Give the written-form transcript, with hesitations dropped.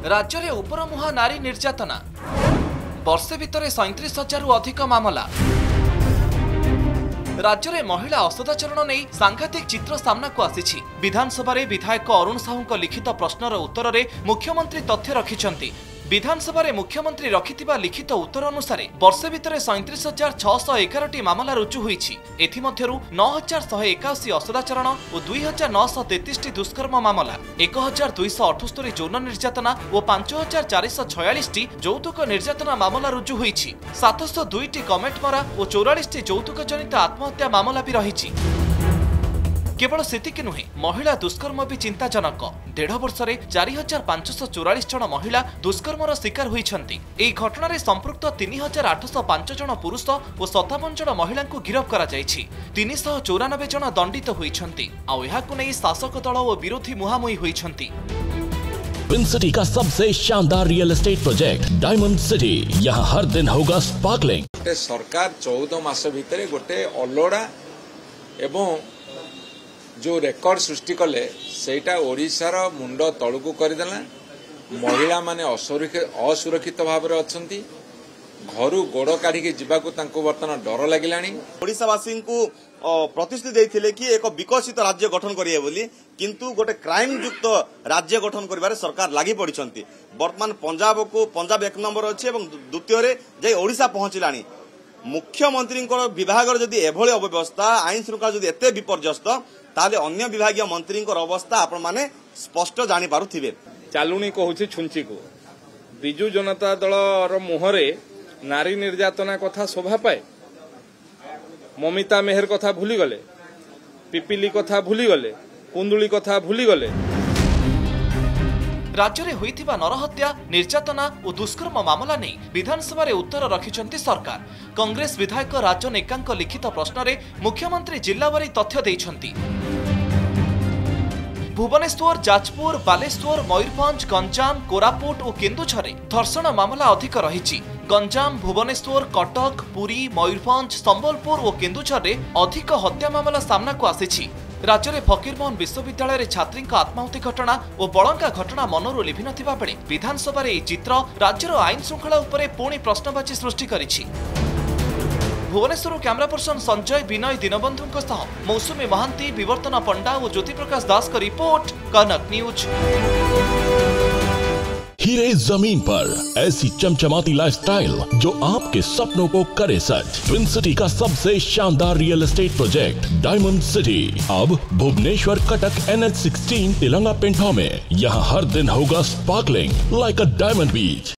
राज्य में उपरमुहा नारी निर्यातना वर्षे भितर 37,000 रु अधिक मामला। राज्य में महिला असदाचरण नहीं सांघातिक चित्र सामना को आसी। विधानसभा विधायक अरुण साहू लिखित प्रश्नर उत्तर में मुख्यमंत्री तथ्य रखिंट। विधानसभा मुख्यमंत्री रखिथिबा लिखित उत्तर अनुसार वर्षे भितर 37,611 मामला रुजु होईछि। एथिमध्यरु 9,181 असदाचरण और 2,933 दुष्कर्म मामला, 1,278 यौन निर्यातना और 5,446 यौतुक निर्यातना मामला रुजु होईछि। 702 कमेंट मरा और 44 यौतुक जनित आत्महत्या मामला भी रहिछि। केवल सेतिक नुहे, महिला दुष्कर्म भी चिंताजनक। 1.5 वर्ष में 4,544 जन महिला दुष्कर्मर शिकार होइछन्ति। एही घटना रे संपृक्त 3,805 जन पुरुष और 57 जन महिला को गिरफ्त करा जायछि। 394 जन दंडित होइछन्ति। आ एहाकु नै शासक दल और विरोधी मुहामुही होइछन्ति। ट्विन सिटी का सबसे शानदार real estate project diamond city, यहाँ हर दिन होगा स्पार्कलिंग। सरकार 14 मास भितर गोटे अलोड़ा एवं जो रेकर्ड सृष्टि कले सेटा ओडिशार मुंड तलुकू करदेला। महिला माने असुरक्षित भाव में अच्छी। घर गोड़ काढ़ी जावाक बर्तमान डर लगिलानी। ओडिशावासी को प्रतिश्रुति देइथिले कि एक विकसित राज्य गठन करिए बोली, किंतु गोटे क्राइम युक्त राज्य गठन करिबारे सरकार लागि पड़िछन्ति। वर्तमान पंजाब 1 नंबर अच्छी और द्वितीय रे जे ओडिशा पहुंचलानी। मुख्यमंत्री विभाग जदि एभली अव्यवस्था, आईन श्रृंखला जदि एते विपर्यस्त, ताले अन्य विभागीय मंत्री अवस्था आपण माने स्पष्ट जानी पारुथिबे। चालुणी कहूछि छुंची को बिजु जनता दल मुहरे नारी निर्यातना कथा शोभा पाए। ममिता मेहर कथा भूली गले, पिपिली कथा भूली गले, कुंदुली कथा भूली गले। राज्य में होइथिबा नरहत्या, निर्यातना और दुष्कर्म मामला नहीं विधानसभा उत्तर रखिंट सरकार। कांग्रेस विधायक राजन एकांक लिखित प्रश्न में मुख्यमंत्री जिल्लावारी तथ्य देइछन्ति। भुवनेश्वर, जाजपुर, बालेश्वर, मयूरभंज, गंजाम, कोरापुट और केन्दुझर धर्षण मामला अधिक रही। गंजाम, भुवनेश्वर, कटक, पुरी, मयूरभंज, संबलपुर और केन्दुझर अधिक हत्या मामला सामना को आसी। राज्य में फकीरमोहन विश्वविद्यालय छात्री आत्माहुति घटना और बलंका घटना मनरू लिभि नथिबा बेले विधानसभा यह चित्र राज्यर आईन श्रृंखला उपरे पुणी प्रश्नवाची सृष्टि करिछि। भुवनेश्वर कैमरा पर्सन संजय विनय दीनबंधु सह मौसुमी महांती, विवर्तन पंडा और ज्योति प्रकाश दास का रिपोर्ट, कनक न्यूज। हीरे जमीन पर ऐसी चमचमाती लाइफस्टाइल जो आपके सपनों को करे सच। ट्विन सिटी का सबसे शानदार real estate project diamond city अब भुवनेश्वर कटक NH16 तिलंगा पेंठा में। यहाँ हर दिन होगा sparkling like a diamond beach.